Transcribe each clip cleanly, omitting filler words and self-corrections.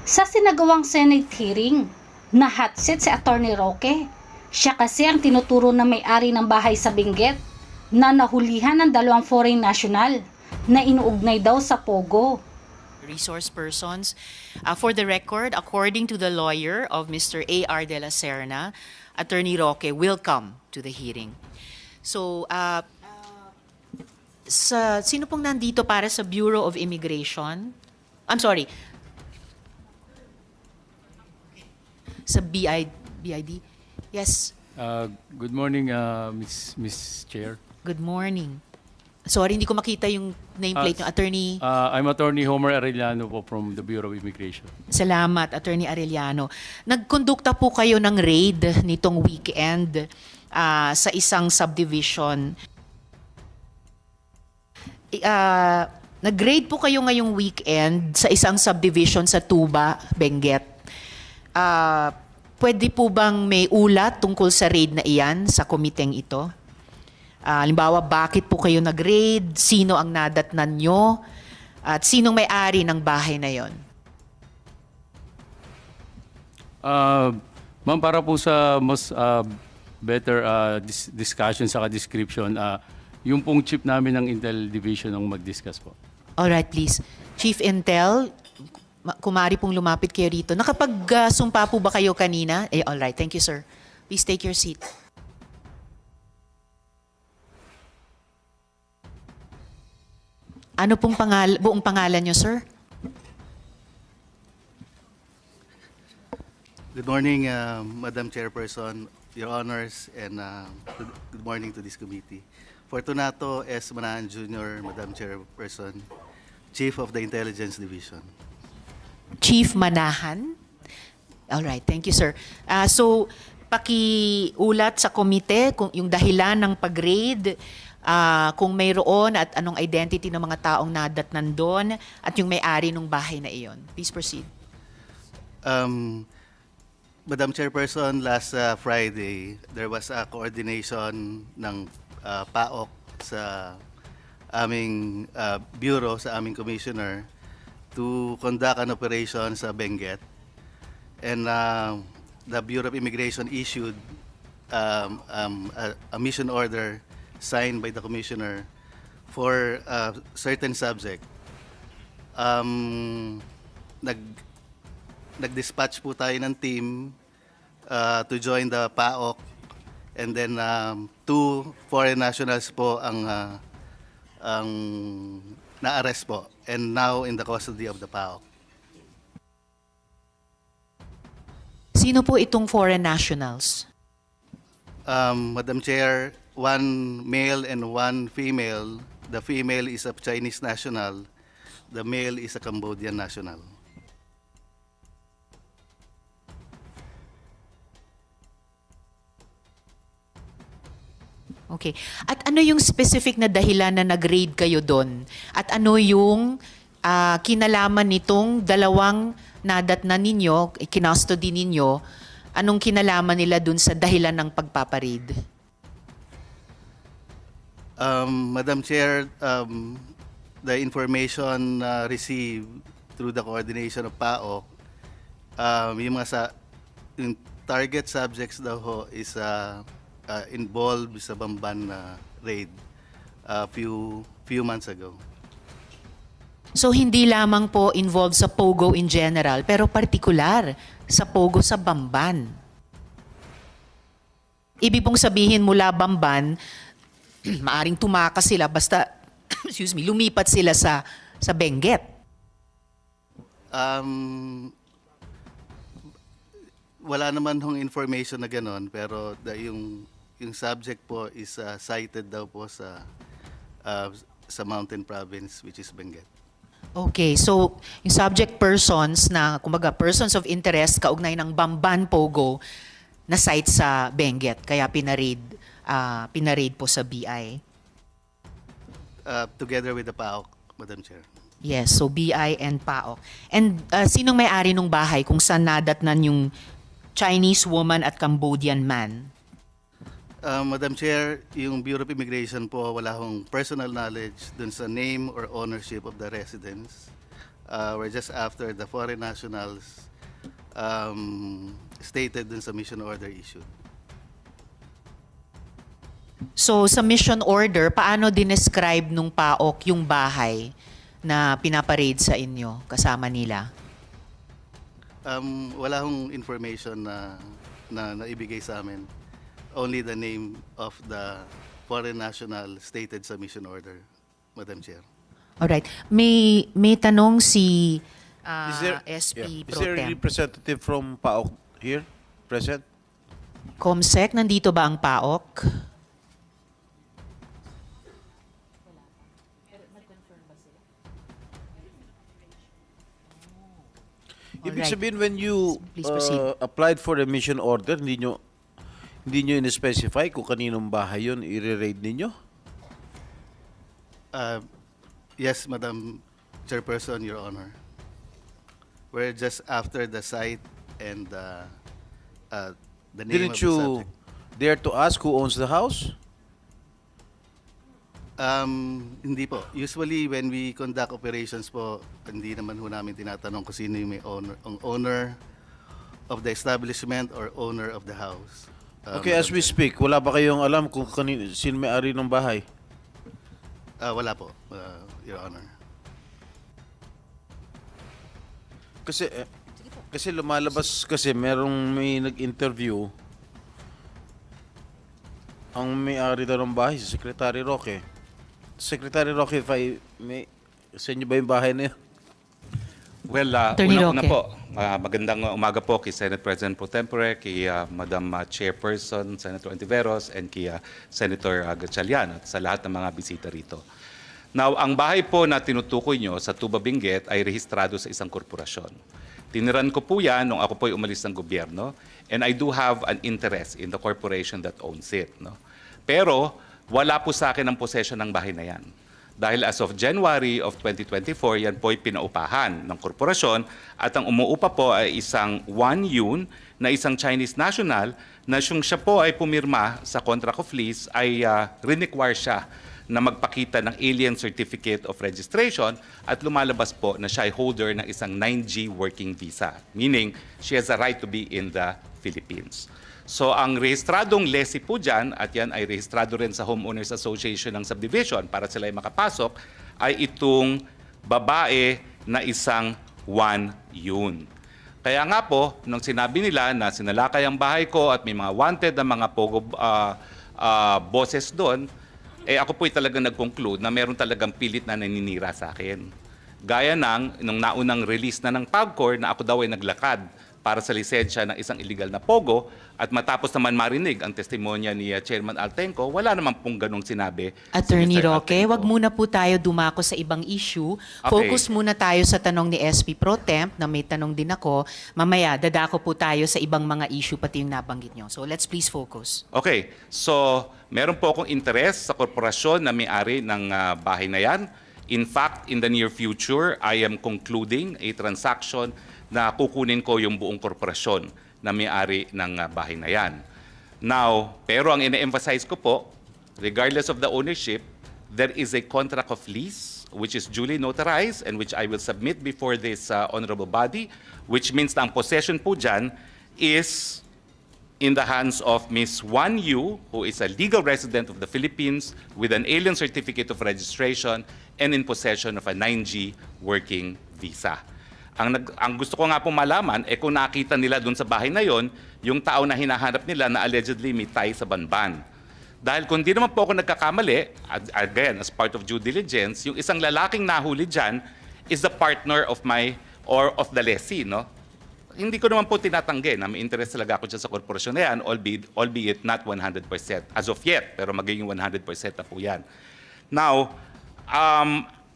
Sa sinagawang Senate hearing, na-hotset si Atty. Roque. Siya kasi ang tinuturo na may-ari ng bahay sa Benguet na nahulihan ng dalawang foreign national na inuugnay daw sa Pogo. Resource persons. For the record, according to the lawyer of Mr. A.R. de la Serna, Attorney Roque will come to the hearing. So, sino pong nandito para sa Bureau of Immigration? I'm sorry. Sa BID? Yes, Good morning, Miss Chair. good morning. Sorry, hindi ko makita yung nameplate ng attorney. I'm Attorney Homer Arellano po from the Bureau of Immigration. Salamat, Attorney Arellano. Nagkondukta po kayo ng raid nitong weekend sa isang subdivision. Nag-raid po kayo ngayong weekend sa isang subdivision sa Tuba, Benguet. Pwede po bang may ulat tungkol sa raid na iyan sa komiteng ito? Halimbawa, bakit po kayo nag-raid? Sino ang nadatnan nyo? At sinong may-ari ng bahay na yon? Ma'am, para po sa mas better discussion sa description, yung pong chief namin ng Intel Division ang mag-discuss po. Alright, please. Chief Intel, kumari pong lumapit kayo rito. Nakapag-sumpa po ba kayo kanina? Alright, thank you, sir. Please take your seat. Ano pong buong pangalan nyo, sir? Good morning, Madam Chairperson, Your Honors, and good morning to this committee. Fortunato S. Manahan Jr., Madam Chairperson, Chief of the Intelligence Division. Chief Manahan? Alright, thank you, sir. So, pakiulat sa komite kung yung dahilan ng pag-raid, kung mayroon at anong identity ng mga taong nadatnan doon at yung may-ari ng bahay na iyon. Please proceed. Madam Chairperson, last Friday, there was a coordination ng PAOK sa aming bureau, sa aming commissioner, to conduct an operation sa Benguet. And the Bureau of Immigration issued a mission order signed by the commissioner for a certain subject. Nag-dispatch po tayo ng team to join the PAOK, and then 2 foreign nationals po ang na-arrest po and now in the custody of the PAOK. Sino po itong foreign nationals? Madam Chair, 1 male and 1 female. The female is a Chinese national. The male is a Cambodian national. Okay. At ano yung specific na dahilan na nag-raid kayo doon? At ano yung kinalaman nitong dalawang nadatnan ninyo, kinustody ninyo, anong kinalaman nila doon sa dahilan ng pagpaparaid? Madam Chair, the information received through the coordination of PAOK, yung target subjects daw ho is involved sa Bamban raid a few months ago. So hindi lamang po involved sa Pogo in general, pero particular sa Pogo sa Bamban. Ibig pong sabihin mula Bamban, maaring tumakas sila basta excuse me, lumipat sila sa Benguet. Wala naman hong information na gano'n, pero yung subject po is cited daw po sa Mountain Province, which is Benguet. Okay, so yung subject persons na, kumbaga, persons of interest kaugnay ng Bamban Pogo na site sa Benguet, kaya pinaraid po sa BI. Together with the PAOK, Madam Chair. Yes, so BI and PAOK. And sinong may-ari ng bahay kung saan nadatnan yung Chinese woman at Cambodian man? Madam Chair, yung Bureau of Immigration po, wala hong personal knowledge dun sa name or ownership of the residents. were just after the foreign nationals stated dun sa mission order issued. So sa mission order, paano dinescribe nung PAOK yung bahay na pinaparade sa inyo kasama nila? Wala hong information na naibigay sa amin. Only the name of the foreign national stated sa mission order, Madam Chair. Alright. May tanong si SP Is Pro there a Tem. representative from PAOK here present? Comsec, nandito ba ang PAOK? Ibig Alright. sabihin, when you Please proceed. applied for a mission order, hindi nyo in-specify kung kaninong bahay yun i-raid ninyo? Yes, Madam Chairperson, Your Honor. We're just after the site and the name Didn't of the you subject. dare to ask who owns the house? Hindi po. Usually when we conduct operations po, hindi naman ho namin tinatanong kung sino yung may owner of the establishment or owner of the house. Okay, as we speak, wala ba kayong alam kung sino may-ari ng bahay? Wala po, Your Honor. Kasi lumalabas kasi may nag-interview ang may-ari daw ng bahay, si Secretary Roque. Secretary Roque, sa inyo ba yung bahay na yun? Well, Attorney unang-una Roque. po, magandang umaga po kay Senate President Pro Tempore, kay Madam Chairperson, Senator Antiveros, and kay Senator Gatchalian at sa lahat ng mga bisita rito. Now, ang bahay po na tinutukoy nyo sa Tuba Benguet ay rehistrado sa isang korporasyon. Tiniran ko po yan nung ako po ay umalis ng gobyerno, and I do have an interest in the corporation that owns it. No? Pero wala po sa akin ang possession ng bahay na yan. Dahil as of January of 2024, yan po ay pinaupahan ng korporasyon at ang umuupa po ay isang Wan Yun na isang Chinese national na siya po ay pumirma sa contract of lease ay require siya na magpakita ng alien certificate of registration at lumalabas po na siya ay holder ng isang 9G working visa. Meaning, she has a right to be in the Philippines. So ang rehistradong lessee po dyan, at yan ay rehistrado rin sa Homeowners Association ng Subdivision para sila ay makapasok, ay itong babae na isang Wan Yun. Kaya nga po, nung sinabi nila na sinalakay ang bahay ko at may mga wanted na mga pogo bosses doon, ako po'y talagang nag-conclude na meron talagang pilit na naninira sa akin. Gaya nung naunang release na ng PAGCOR na ako daw ay naglakad para sa lisensya ng isang illegal na pogo at matapos naman marinig ang testimonya ni Chairman Altenco, wala naman pong ganong sinabi. Attorney si Mr. Roque, Altenco. wag muna po tayo dumako sa ibang issue. Okay. Focus muna tayo sa tanong ni SP Pro Temp na may tanong din ako. Mamaya, dadako po tayo sa ibang mga issue pati yung nabanggit nyo. So let's please focus. Okay, so meron po akong interest sa korporasyon na may-ari ng bahay na yan. In fact, in the near future, I am concluding a transaction na kukunin ko yung buong korporasyon na may-ari ng bahay na yan. Now, pero ang ina-emphasize ko po, regardless of the ownership, there is a contract of lease which is duly notarized and which I will submit before this honorable body, which means na ang possession po dyan is in the hands of Ms. Wan Yu, who is a legal resident of the Philippines with an alien certificate of registration and in possession of a 9G working visa. Ang gusto ko nga pong malaman, kung nakita nila doon sa bahay na yon, yung tao na hinahanap nila na allegedly may tie sa banban. Dahil kung di naman po ako nagkakamali, again, as part of due diligence, yung isang lalaking nahuli dyan is the partner of of the lessee, no? Hindi ko naman po tinatanggi na may interest talaga ako dyan sa korporasyon na yan, albeit not 100% as of yet, pero magiging 100% na po yan. Now,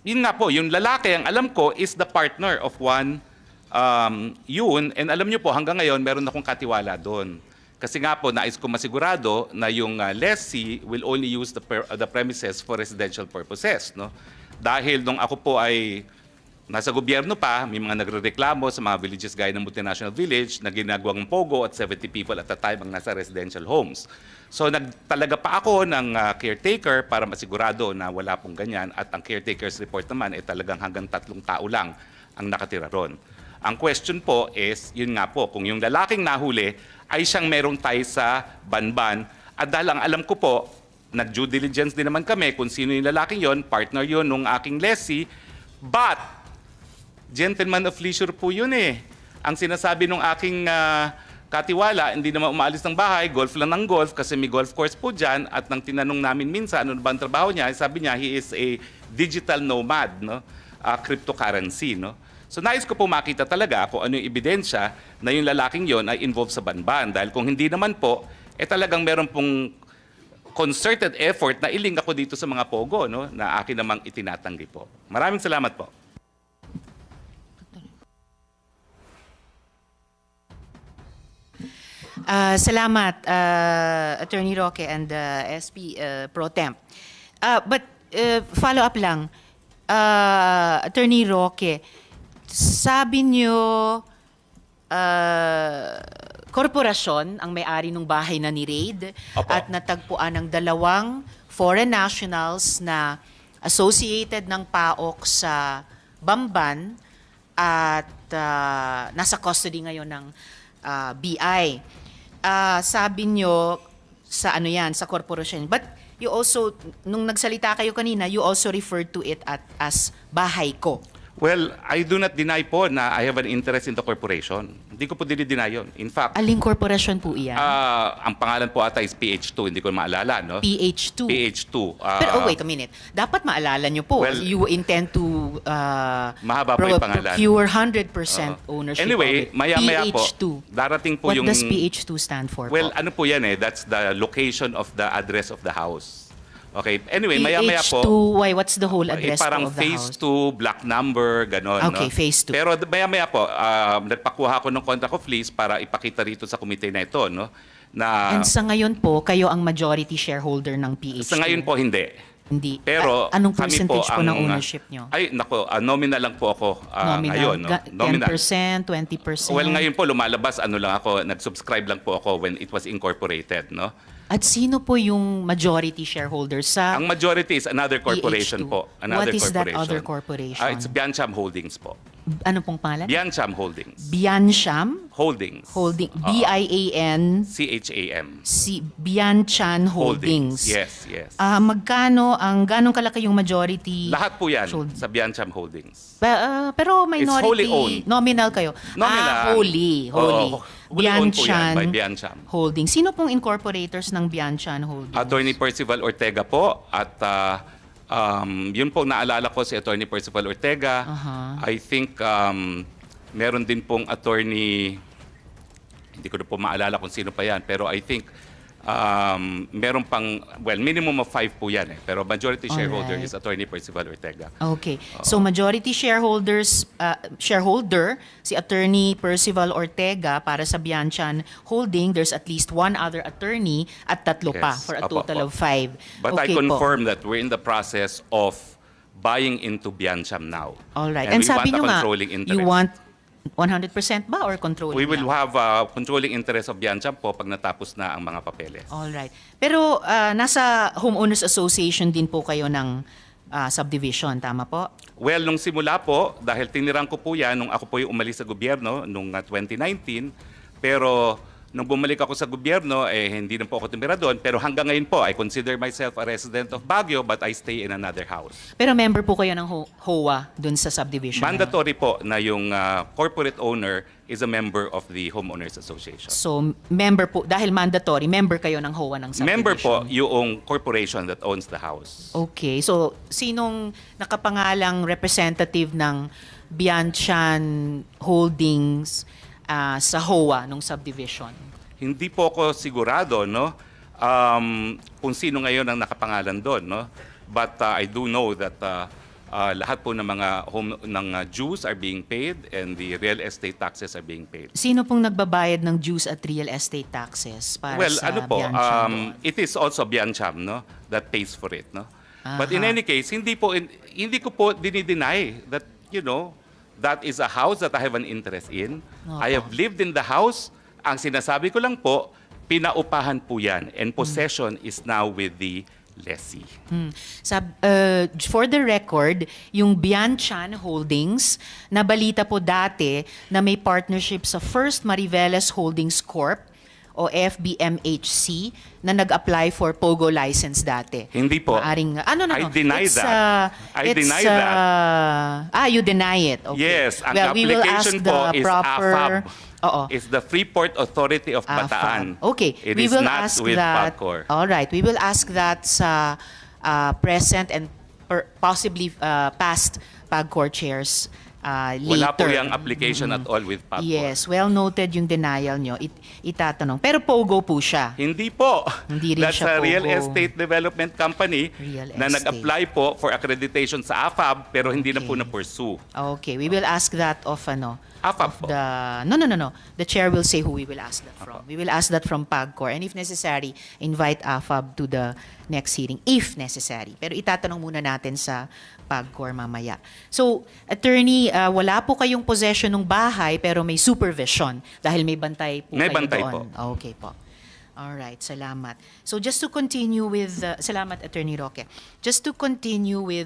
yun nga po, yung lalaki, ang alam ko, is the partner of Wan Yun, and alam nyo po, hanggang ngayon, meron akong katiwala doon. Kasi nga po, nais ko masigurado na yung lessee will only use the premises for residential purposes. No? Dahil nung ako po ay nasa gobyerno pa, may mga nagrereklamo sa mga villages gaya ng multinational village na ginagawang pogo at 70 people at a time ang nasa residential homes. So nagtalaga pa ako ng caretaker para masigurado na wala pong ganyan at ang caretaker's report naman ay talagang hanggang 3 tao lang ang nakatira ron. Ang question po is, yun nga po, kung yung lalaking nahuli ay siyang merong tie sa Banban, at dahil ang alam ko po, nag-due diligence din naman kami kung sino yung lalaking yon, partner yon nung aking lessee, but gentleman of leisure po yun eh. Ang sinasabi nung aking katiwala, hindi naman umaalis ng bahay, golf lang ng golf kasi may golf course po dyan, at nang tinanong namin minsan ano ba ang trabaho niya, sabi niya he is a digital nomad, no? Cryptocurrency. No? So nais ko po makita talaga kung ano yung ebidensya na yung lalaking yon ay involved sa Banban. Dahil kung hindi naman po, talagang meron pong concerted effort na iling ako dito sa mga pogo, no? Na akin namang itinatanggi po. Maraming salamat po. Salamat, Attorney Roque and SP Pro Temp. But follow up lang, Attorney Roque, sabi niyo korporasyon ang may-ari ng bahay na ni-raid Opo. at natagpuan ng 2 foreign nationals na associated ng PAOK sa Bamban at nasa custody ngayon ng BI. Sabi nyo sa ano yan, sa korporasyon. But you also, nung nagsalita kayo kanina, you also referred to it as bahay ko. Well, I do not deny po na I have an interest in the corporation. Hindi ko po dinideny yun. In fact, Aling korporasyon po iyan? ang pangalan po ata is PH2, hindi ko maalala, no? PH2. PH2. Pero wait a minute. Dapat maalala nyo po, Well, you intend to mahaba pa yung pangalan. procure 100% ownership Anyway, of it. maya-maya po, PH2. darating po What yung... does PH2 stand for Well, po? ano po yan eh, that's the location of the address of the house. Okay, anyway, maya-maya po... PH2, why, what's the whole address po parang of the phase house? 2, block number, gano'n. Okay, no? phase 2. Pero maya-maya po, nagpakuha ko ng contract of lease para ipakita rito sa komite na ito, no? Na And sa ngayon po, kayo ang majority shareholder ng PH2. sa ngayon po hindi. Hindi. Pero Anong kami percentage po, ang, ng ownership nyo? Ay, nako, nominal lang po ako ngayon. No? Nominal. 10%, 20%? Well, ngayon po lumalabas, ano lang ako, nag-subscribe lang po ako when it was incorporated, no? At sino po yung majority shareholder sa Ang majority is another corporation PH2? po. Another What is that corporation. other corporation? It's Biancham Holdings po. Ano pong pangalan? Biancham Holdings. Biancham Holdings. Holding. B-I-A-N CHAM. si Bianchan Holdings. Yes, yes. Magkano ganong kalaki yung majority? Lahat po yan Sold. sa Biancham Holdings. Pero minority, wholly owned. nominal kayo. Nominal. Wholly. Oo, wholly owned po yan by Bianchan Biancham. Holdings. Sino pong incorporators ng Bianchan Holdings? Attorney Percival Ortega po at yun po naalala ko si Attorney Percival Ortega. I think meron din pong attorney, hindi ko na po maalala kung sino pa yan, pero I think meron pang, well, minimum of 5 po yan eh. Pero majority shareholder Alright. is Attorney Percival Ortega. Okay. So majority shareholder si Attorney Percival Ortega para sa Bianchan Holding. There's at least 1 other attorney at 3 pa Yes. for a Apo, total apo. of 5. But okay I confirm that we're in the process of buying into Biancham now. All right. And And we sabi want a nyo nga, controlling interest. you want 100% ba or controlling We will lang? have controlling interest of Biancham po pag natapos na ang mga papeles. All right. Pero nasa Homeowners Association din po kayo ng subdivision, tama po? Well, nung simula po, dahil tinirang ko po yan nung ako po yung umalis sa gobyerno nung 2019, pero nung bumalik ako sa gobyerno, hindi na po ako tumira doon. Pero hanggang ngayon po, I consider myself a resident of Baguio, but I stay in another house. Pero member po kayo ng HOA dun sa subdivision? na yun? Mandatory po na yung corporate owner is a member of the Homeowners Association. So, member po, dahil mandatory, member kayo ng HOA ng subdivision? Member po yung corporation that owns the house. Okay. So, sinong nakapangalang representative ng Bianchan Holdings sa HOA ng subdivision? Hindi po ako sigurado, no? Kung sino ngayon ang nakapangalan doon, no? But I do know that lahat po ng mga dues are being paid and the real estate taxes are being paid. Sino pong nagbabayad ng dues at real estate taxes para Well, sa ano po, Bianchan doon? it is also Biancham, no, that pays for it, no. But in any case, hindi ko po dinideny that, that is a house that I have an interest in. I have lived in the house. Ang sinasabi ko lang po, pinaupahan po yan and possession is now with the lessee. For the record, yung Bianchan Holdings, nabalita po dati na may partnership sa First Mariveles Holdings Corp o FBMHC na nag-apply for POGO license dati. Hindi po. Maaring, no. I deny It's, that. I deny that. You deny it. Okay. Yes, ang Well, we will ask application the po is proper... AFAB. Oo. It's the Freeport Authority of Bataan. Okay, It we is will not ask with that. PAGCOR. All right, we will ask that sa present and possibly past PAGCOR chairs later. Wala po yung application at all with PAGCOR. Yes, well noted yung denial nyo. Itatanong. Pero POGO po siya. Hindi po. Hindi rin That's siya a real POGO. estate development company Real na estate. nag-apply po for accreditation sa AFAB pero hindi na po Okay. na-pursue. Okay, we will ask that of AFAB po. No. The chair will say who we will ask that from. We will ask that from PAGCOR and if necessary, invite AFAB to the next hearing if necessary. Pero itatanong muna natin sa PAGCOR mamaya. So, attorney, wala po kayong possession ng bahay pero may supervision dahil may bantay po May kayo bantay doon. Okay po. Alright, salamat. So just to continue with, salamat Attorney Roque. Just to continue with